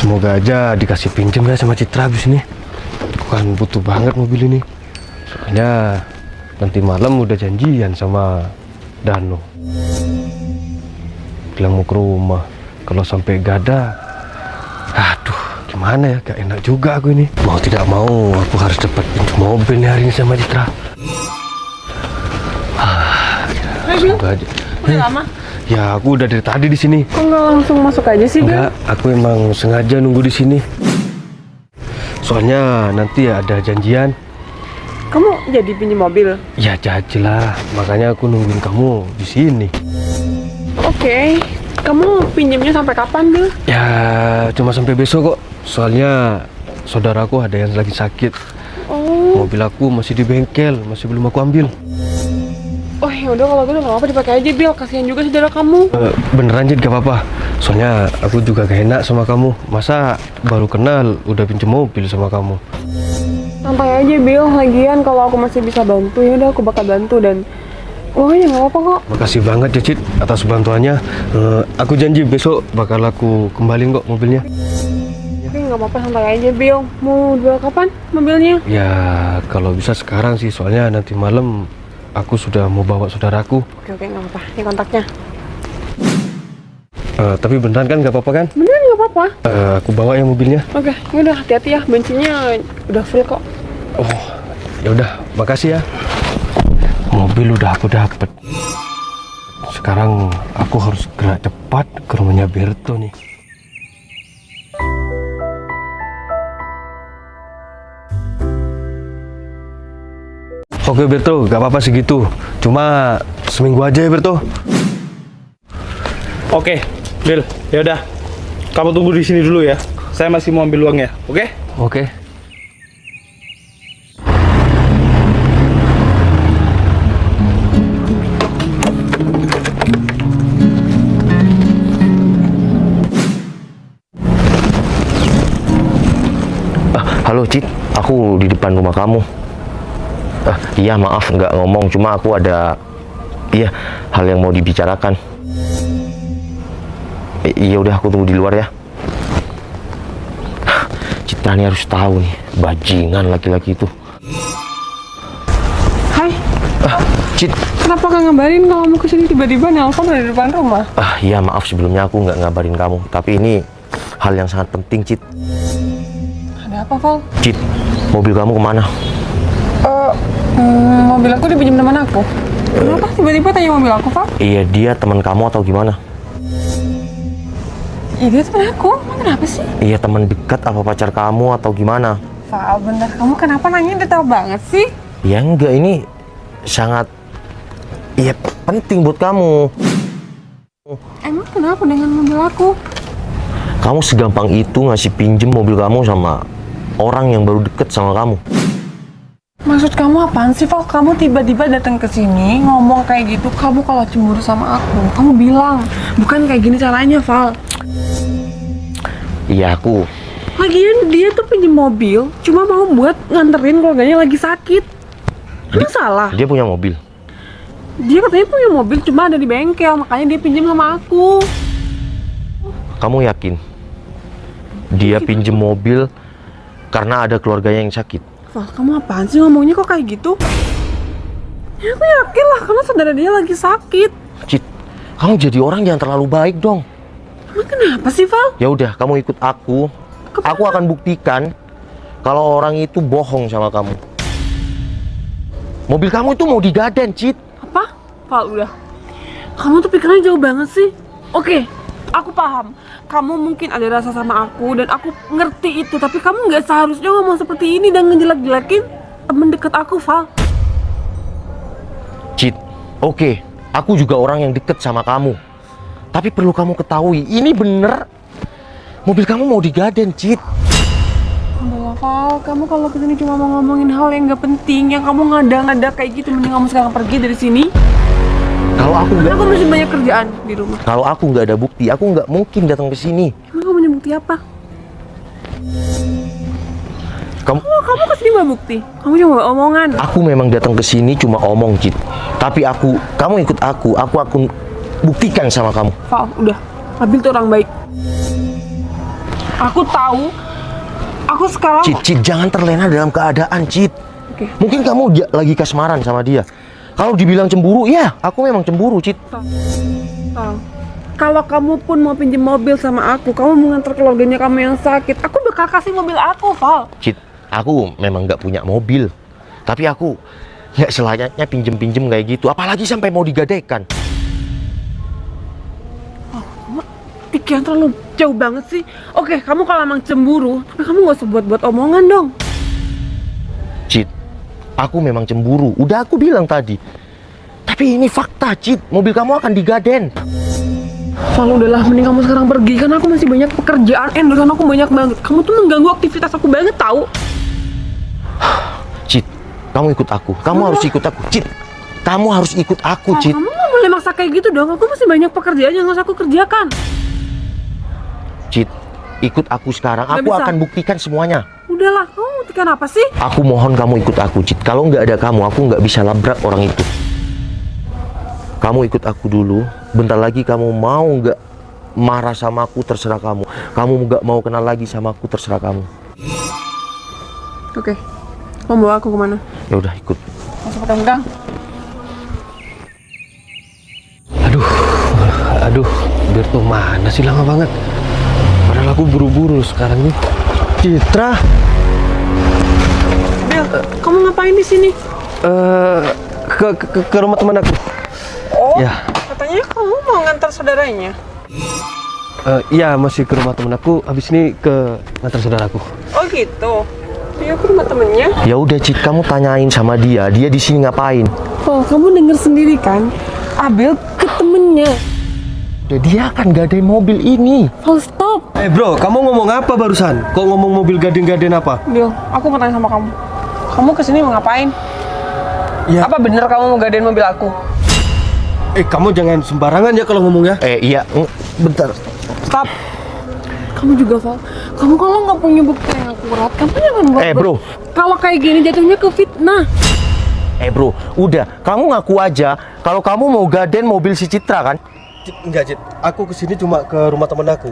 Semoga aja dikasih pinjem ya sama Citra habis ini. Kan butuh banget mobil ini. Soalnya nanti malam udah janjian sama Dano. Bilang mau ke rumah. Kalau sampai gak ada, aduh gimana ya, gak enak juga aku ini. Mau tidak mau aku harus dapat pinjem mobil nih hari ini sama Citra. Semoga aja. Udah lama? Ya aku udah dari tadi di sini. Kok nggak langsung masuk aja sih, Bil? Enggak, aku emang sengaja nunggu di sini. Soalnya nanti ada janjian. Kamu jadi pinjem mobil? Ya janji lah, makanya aku nungguin kamu di sini. Oke. Kamu pinjemnya sampai kapan, Bil? Ya cuma sampai besok kok. Soalnya saudaraku ada yang lagi sakit. Oh. Mobil aku masih di bengkel, masih belum aku ambil. Oh ya udah kalau gitu nggak apa-apa dipakai aja, Bil. Kasihan juga saudara kamu. Beneran Jid, gak apa-apa. Soalnya aku juga gak enak sama kamu. Masa baru kenal udah pinjem mobil sama kamu. Santai aja, Bil. Lagian kalau aku masih bisa bantu ya udah aku bakal bantu dan ya nggak apa-apa kok. Makasih banget ya Cid atas bantuannya. Aku janji besok bakal aku kembaliin kok mobilnya. Tapi nggak apa-apa, santai aja, Bil. Mau jual kapan mobilnya? Ya kalau bisa sekarang sih, soalnya nanti malam aku sudah mau bawa saudaraku. Oke, nggak apa-apa. Ini kontaknya. Tapi beneran kan nggak apa-apa kan? Beneran nggak apa-apa. Aku bawa ya mobilnya. Oke, yaudah hati-hati ya. Bensinnya udah full kok. Oh, ya udah, makasih ya. Mobil udah aku dapet. Sekarang aku harus gerak cepat ke rumahnya Berto nih. Oke Berto, gak apa-apa segitu. Cuma seminggu aja ya Berto. Oke, Bil, ya udah. Kamu tunggu di sini dulu ya. Saya masih mau ambil uangnya, oke? Oke. Halo Cid, aku di depan rumah kamu. Iya maaf nggak ngomong, cuma aku ada hal yang mau dibicarakan. Iya udah, aku tunggu di luar ya. Citra nih harus tahu nih, bajingan laki-laki itu. Hai. Cid. Kenapa nggak ngabarin kalau mau kesini tiba-tiba nelpon dari depan rumah? Iya maaf sebelumnya aku nggak ngabarin kamu, tapi ini hal yang sangat penting Cid. Ada apa, Val? Cid, mobil kamu kemana? Mobil aku dipinjam teman aku. Kenapa tiba-tiba tanya mobil aku, Val? Iya, dia teman kamu atau gimana? Iya, dia teman aku. Emang kenapa sih? Iya, teman dekat apa pacar kamu atau gimana? Val, bener. Kamu kenapa nanya detail banget sih? Ya enggak, ini sangat penting buat kamu. Emang kenapa dengan mobil aku? Kamu segampang itu ngasih pinjem mobil kamu sama orang yang baru deket sama kamu. Maksud kamu apaan sih, Val? Kamu tiba-tiba datang ke sini ngomong kayak gitu. Kamu kalau cemburu sama aku, kamu bilang. Bukan kayak gini caranya, Val. Iya, aku. Lagian dia tuh pinjem mobil cuma mau buat nganterin keluarganya lagi sakit. Lu salah. Dia punya mobil. Dia katanya punya mobil cuma ada di bengkel, makanya dia pinjem sama aku. Kamu yakin? Dia pinjem mobil karena ada keluarganya yang sakit. Val, kamu apaan sih ngomongnya kok kayak gitu? Ya aku yakin lah, karena saudara dia lagi sakit. Cid, kamu jadi orang jangan terlalu baik dong. Emang kenapa sih, Val? Ya udah, kamu ikut aku. Aku akan buktikan kalau orang itu bohong sama kamu. Mobil kamu itu mau digaden, Cid. Apa? Val, udah. Kamu tuh pikirannya jauh banget sih. Oke, aku paham. Kamu mungkin ada rasa sama aku dan aku ngerti itu, tapi kamu nggak seharusnya ngomong seperti ini dan ngejelek-jelekin temen deket aku, Val. Cid, oke, aku juga orang yang deket sama kamu. Tapi perlu kamu ketahui, ini bener mobil kamu mau digaden, Cid. Udah lah, Val, kamu kalau kesini cuma mau ngomongin hal yang nggak penting, yang kamu ngada-ngada kayak gitu, mending kamu sekarang pergi dari sini. Kalau aku nggak, Aku masih banyak kerjaan di rumah. kalau aku nggak ada bukti, aku nggak mungkin datang ke sini. Emang kamu punya bukti apa? Kamu kesini bawa bukti? Kamu cuma bawa omongan? Aku memang datang ke sini cuma omong, Cid. Tapi kamu ikut aku akan buktikan sama kamu. Val, udah. Abil tuh orang baik. Aku tahu. Aku sekarang. Cit, jangan terlena dalam keadaan, Cit. Oke. Mungkin kamu lagi kasmaran sama dia. Kalau dibilang cemburu, ya aku memang cemburu, Cit. Tolong. Kalau kamu pun mau pinjam mobil sama aku, kamu mengantar keluarganya kamu yang sakit, aku bakal kasih mobil aku, Val. Cit, aku memang nggak punya mobil. Tapi aku nggak selayaknya pinjem-pinjem kayak gitu. Apalagi sampai mau digadaikan. Pikiran terlalu jauh banget sih. Oke, kamu kalau emang cemburu, tapi kamu gak usah buat-buat omongan dong. Cit, aku memang cemburu. Udah aku bilang tadi. Tapi ini fakta, Cit. Mobil kamu akan digaden. Val, udahlah, mending kamu sekarang pergi. Kan aku masih banyak pekerjaan, endorsean aku banyak banget. Kamu tuh mengganggu aktivitas aku banget, tahu? Cit, kamu ikut aku. Kamu harus ikut aku. Cit, kamu harus ikut aku, Cit. Kamu gak boleh maksa kayak gitu dong. Aku masih banyak pekerjaan yang harus aku kerjakan. Cit, ikut aku sekarang. Nggak Aku bisa. akan buktikan semuanya. Udahlah, kamu buktikan apa sih? Aku mohon kamu ikut aku, Cit. Kalau nggak ada kamu, aku nggak bisa labrak orang itu. Kamu ikut aku dulu. Bentar lagi kamu mau nggak marah sama aku, terserah kamu. Kamu nggak mau kenal lagi sama aku, terserah kamu. Oke, kamu bawa aku kemana? Ya udah, ikut. Masuk pegang-pegang. Aduh, biar tuh mana sih, lama banget. Padahal aku buru-buru sekarang nih. Citra, Bill, kamu ngapain di sini? ke rumah teman aku. Oh, Ya. katanya kamu mau ngantar saudaranya. Iya, masih ke rumah teman aku. Habis ini ke ngantar saudaraku. Oh gitu. Iya, aku rumah temennya. Ya udah, Cit, kamu tanyain sama dia. Dia di sini ngapain? Oh, kamu denger sendiri kan? Abil ke temennya. Dia akan gadain mobil ini. Oh, stop. Bro, kamu ngomong apa barusan? Kok ngomong mobil gaden-gaden apa? Bill, aku mau tanya sama kamu. Kamu kesini mau ngapain? Ya. Apa bener kamu mau gadein mobil aku? Kamu jangan sembarangan ya kalau ngomong ya. Iya, bentar. Stop. Kamu juga, Val. Kamu kalau nggak punya bukti yang akurat, kamu jangan buat. Bro. Kalau kayak gini jatuhnya ke fitnah. Bro, udah. Kamu ngaku aja kalau kamu mau gaden mobil si Citra kan? Cit, enggak, Cit. Aku kesini cuma ke rumah teman aku.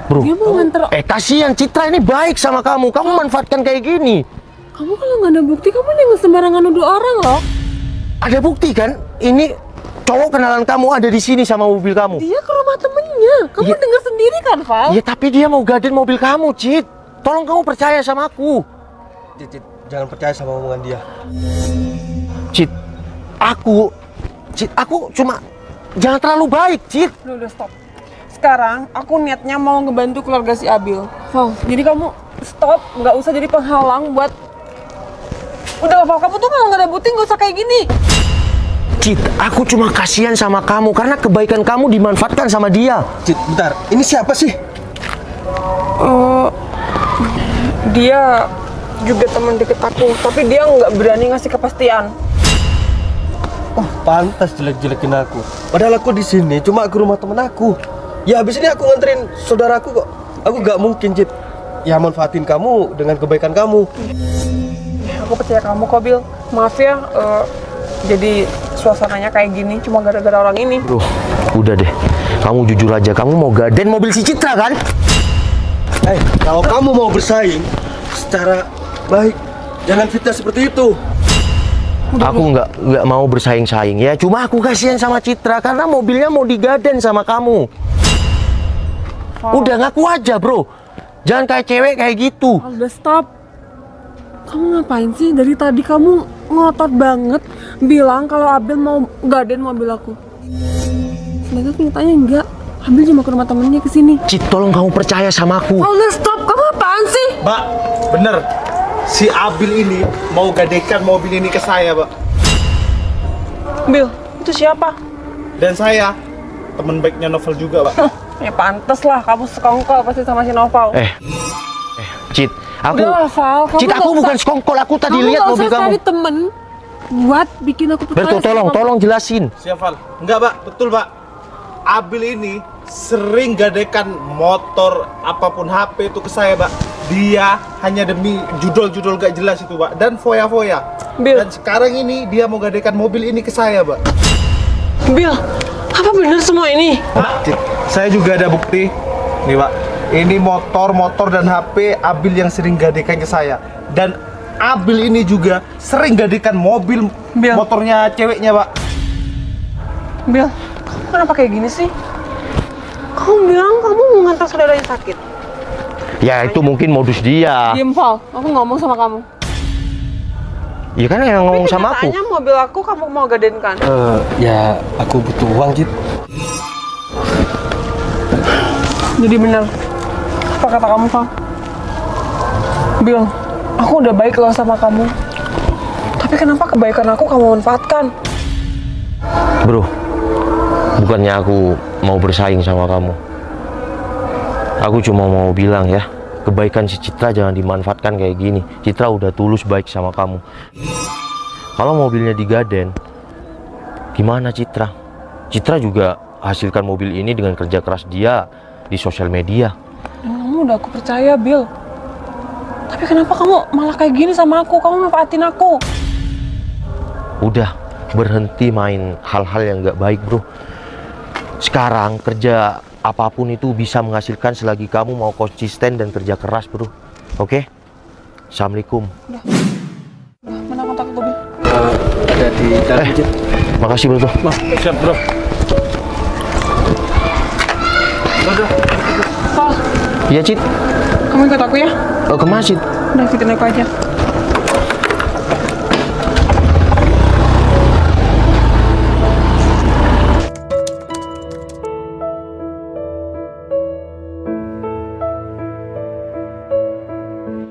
Bro, Dia mau nganter. kasihan Citra ini baik sama kamu. Kamu manfaatkan kayak gini. Kamu kalau nggak ada bukti, kamu jangan sembarangan nuduh orang loh. Ada bukti kan? Ini cowok kenalan kamu ada di sini sama mobil kamu. Dia ke rumah temennya. Kamu Iya. dengar sendiri kan, Val? Ya tapi dia mau gaden mobil kamu, Cit. Tolong kamu percaya sama aku. Cit, jangan percaya sama omongan dia. Cit, aku cuma jangan terlalu baik, Cit. Udah stop. Sekarang aku niatnya mau ngebantu keluarga si Abil. Val, jadi kamu stop, nggak usah jadi penghalang buat. Udah, Val, kamu tuh kalau nggak ada bukti nggak usah kayak gini. Cit, aku cuma kasihan sama kamu karena kebaikan kamu dimanfaatkan sama dia. Cit, bentar. Ini siapa sih? Dia juga teman deket aku, tapi dia nggak berani ngasih kepastian. Oh, pantas jelek-jelekin aku. Padahal aku di sini cuma ke rumah temen aku. Ya habis ini aku nganterin saudaraku kok. Aku gak mungkin, Cit, ya manfaatin kamu dengan kebaikan kamu. Aku percaya kamu kok, Bil. Maaf ya, jadi suasananya kayak gini cuma gara-gara orang ini. Bro, udah deh. Kamu jujur aja, kamu mau gaden mobil si Citra kan? Kalau kamu mau bersaing secara baik, jangan fitnah seperti itu. Aku nggak mau bersaing-saing ya. Cuma aku kasihan sama Citra karena mobilnya mau digaden sama kamu. Udah ngaku aja, bro. Jangan kayak cewek kayak gitu. Udah stop. Kamu ngapain sih? Dari tadi kamu ngotot banget bilang kalau Abil mau gaden mobil aku. Sedangkan kenyataannya enggak. Abil cuma ke rumah temennya kesini. Cit, tolong kamu percaya sama aku. Udah stop. Kamu apaan sih? Mbak, bener. Si Abil ini mau gadekan mobil ini ke saya, Mbak. Bil, itu siapa? Dan saya, teman baiknya Novel juga, Mbak. Ya pantes lah, kamu sekongkol pasti sama si Noval. Cit, aku Udah lah, Val. Kamu Cit, aku nggak bukan usah- sekongkol. Aku tadi kamu lihat nggak mobil usah kamu. cari temen buat bikin aku percaya. Berto, sama kamu. tolong jelasin. Siap, Val? Enggak, Mbak. Betul, Mbak. Abil ini sering gadekan motor apapun HP itu ke saya, Mbak. Dia hanya demi judul-judul gak jelas itu, Mbak. Dan foya-foya. Bil. Dan sekarang ini dia mau gadekan mobil ini ke saya, Mbak. Bil, apa bener semua ini? Mbak, Cit, saya juga ada bukti. Nih, Mbak. Ini motor dan HP Abil yang sering gadekan ke saya. Dan Abil ini juga sering gadekan mobil Bil. motornya ceweknya, Pak. Bil, kamu kenapa kayak gini sih? Kamu bilang kamu mau ngantar saudara yang sakit. Ya itu mungkin modus dia. Diem, Val. Aku ngomong sama kamu. Ya kan yang ngomong sama aku. Kenyataannya mobil aku kamu mau gadenkan. Ya aku butuh uang, Cit. Jadi benar apa kata kamu, Val? Bil, aku udah baik loh sama kamu. Tapi kenapa kebaikan aku kamu manfaatkan? Bro, bukannya aku mau bersaing sama kamu. Aku cuma mau bilang ya, kebaikan si Citra jangan dimanfaatkan kayak gini. Citra udah tulus baik sama kamu. Kalau mobilnya digaden, gimana Citra? Citra juga hasilkan mobil ini dengan kerja keras dia di sosial media. Kamu udah aku percaya, Bil. Tapi kenapa kamu malah kayak gini sama aku? Kamu manfaatin aku. Udah, berhenti main hal-hal yang gak baik, bro. Sekarang kerja apapun itu bisa menghasilkan selagi kamu mau konsisten dan kerja keras, bro. Oke? Assalamualaikum. Mana kontak aku, Bil? Ada di dalam, Cit. Makasih, bro. Siap, Bro. Val, Iya, Cit. kamu ikut aku ya? Ke masjid. Udah ikutin aku aja.